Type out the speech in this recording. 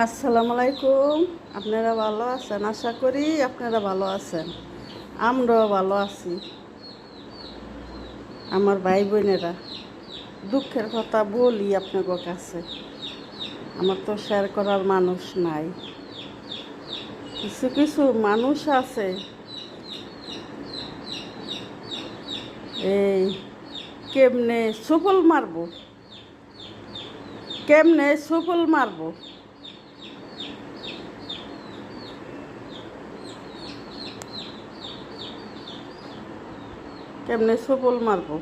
আসসালামু আলাইকুম। আপনারা ভালো আছেন? আশা করি আপনারা ভালো আছেন। আমরাও ভালো আছি। আমার ভাই বোনেরা, দুঃখের কথা বলি আপনাদের কাছে। আমার তো শেয়ার করার মানুষ নাই। কিছু কিছু মানুষ আছে, এই কেমনে সুফল মারবো, কেমনে সুফল মারবো, কেমনে সুফল মারবো।